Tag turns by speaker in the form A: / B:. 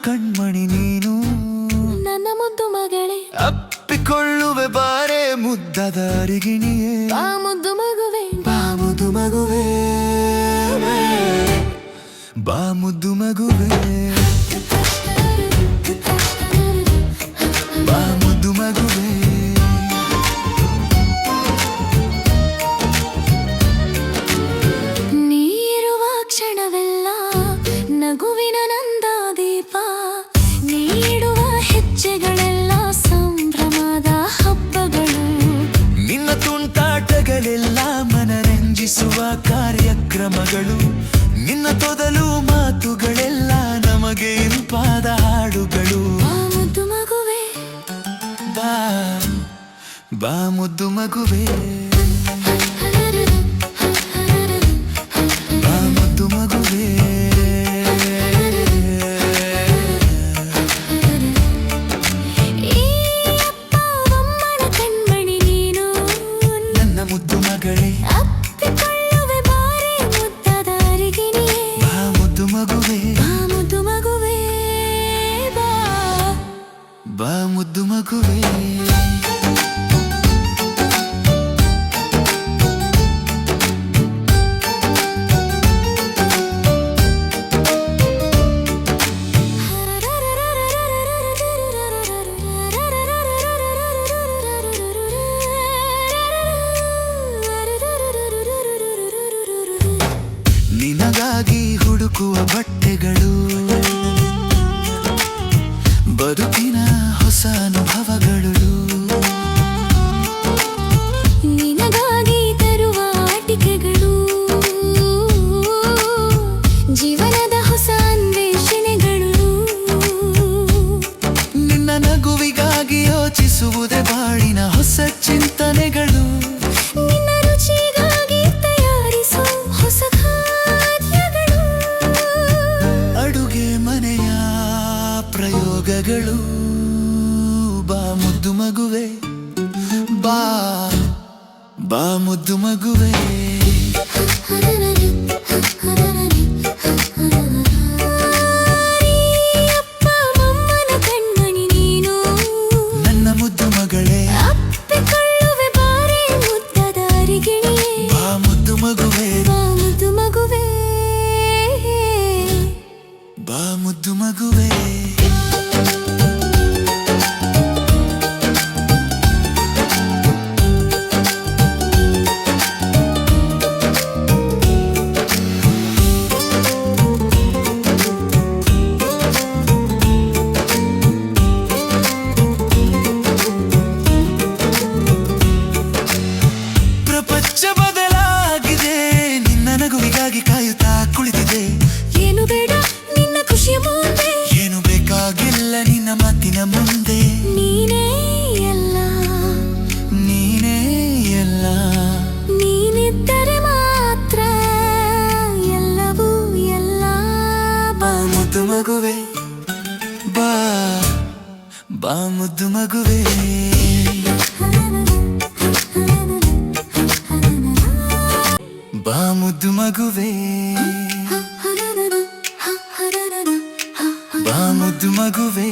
A: ಕಣ್ಮಣಿ ನೀನು
B: ನನ್ನ ಮುದ್ದು ಮಗಳೇ
A: ಅಪ್ಪಿಕೊಳ್ಳುವೆ ಬಾರೆ ಮುದ್ದದ ಅರಿಗಿಣಿಯೇ
B: ಬಾ ಮುದ್ದು ಮಗುವೆ
A: ಬಾ ಮುದ್ದು ಮಗುವೆ ಬಾ ಮುದ್ದು ಮಗುವೆ ಬಾ ಮುದ್ದು ಮಗುವೆ
B: ನೀರುವ ಕ್ಷಣವೆಲ್ಲ ನಗುವಿನ ನಂದಾದೀಪ ನೀಡುವ ಹೆಜ್ಜೆಗಳೆಲ್ಲ ಸಂಭ್ರಮದ ಹಬ್ಬಗಳು
A: ನಿನ್ನ ತುಂಟಾಟಗಳೆಲ್ಲ ಮನರಂಜಿಸುವ ಕಾರ್ಯಕ್ರಮಗಳು ನಿನ್ನ ತೊದಲು ಮಾತುಗಳೆಲ್ಲ ನಮಗೆ ಇಂಪಾದ ಹಾಡುಗಳು
B: ಬಾ ಮುದ್ದು ಮಗುವೆ
A: ಬಾ ಬಾ ಮುದ್ದು ಮಗುವೆ ಬಾ ಮುದ್ದು ಮಗುವೆ
B: ಈ ಅಪ್ಪ ಅಮ್ಮನ ಕಣ್ಮಣಿ ನೀನು
A: ನನ್ನ ಮುದ್ದು ಮಗಳೇ
B: ಅಪ್ಪಿಕೊಳ್ಳುವೆ ಬಾರೆ ಮುದ್ದದ ಅರಿಗಿಣಿಯೇ
A: ಬಾ ಮುದ್ದು ಮಗುವೆ
B: ಬಾ ಮುದ್ದು ಮಗುವೆ ಬಾ
A: ಬಾ ಮುದ್ದು ಮಗುವೆ ನಿನಗಾಗಿ ಹುಡುಕುವ ಬಟ್ಟೆಗಳು ಬದುಕಿನ ಹೊಸ ಅನುಭವಗಳು
B: ನಿನಗಾಗಿ ತರುವ ಆಟಿಕೆಗಳು ಜೀವನದ ಹೊಸ ಅನ್ವೇಷಣೆಗಳು
A: ನಿನ್ನ ನಗುವಿಗಾಗಿ ಯೋಚಿಸುವುದೇ ಬಾಳಿನ ಹೊಸ ಚಿಂತನೆಗಳು
B: ನಿನ್ನ ರುಚಿಗಾಗಿ ತಯಾರಿಸೋ ಹೊಸ ಖಾದ್ಯಗಳು
A: ಅಡುಗೆ ಮನೆಯ ಪ್ರಯೋಗಗಳು ಬಾ ಮುದ್ದು ಮಗುವೆ ಬಾ ಬಾ ಮುದ್ದು ಮಗುವೆ
B: ಅಪ್ಪ ಅಮ್ಮನ ಕಣ್ಮಣಿ ನೀನು
A: ನನ್ನ ಮುದ್ದು ಮಗಳೇ
B: ಅಪ್ಪಿಕೊಳ್ಳುವೆ ಬಾರೆ ಮುದ್ದದ ಅರಿಗಿಣಿಯೇ
A: ಬಾ ಮುದ್ದು ಮಗುವೆ
B: ಬಾ ಮುದ್ದು ಮಗುವೆ
A: ಬಾ ಮುದ್ದು ಮಗುವೆ ಪ್ರಪಂಚ ಬದಲಾಗಿದೆ ನಿನ್ನ ನಗುವಿಗಾಗಿ ಕಾಯುತ್ತಾ ಕುಳಿತಿದೆ
B: ಏನು ಬೇಡ ನಿನ್ನ ಖುಷಿಯ ಮುಂದೆ
A: ಏನು ಬೇಕಾಗಿಲ್ಲ ನಿನ್ನ ಮಾತಿನ ಮುಂದೆ
B: ನೀನೇ ಎಲ್ಲ
A: ನೀನೇ ಎಲ್ಲ
B: ನೀನಿದ್ದರೆ ಮಾತ್ರ ಎಲ್ಲವೂ ಎಲ್ಲ
A: ಬಾ ಮುದ್ದು ಮಗುವೆ ಬಾ ಬಾ ಮುದ್ದು ಮಗುವೆ ಬಾ ಮುದ್ದು ಮಗುವೆ ಬಾ ಮುದ್ದು ಮಗುವೆ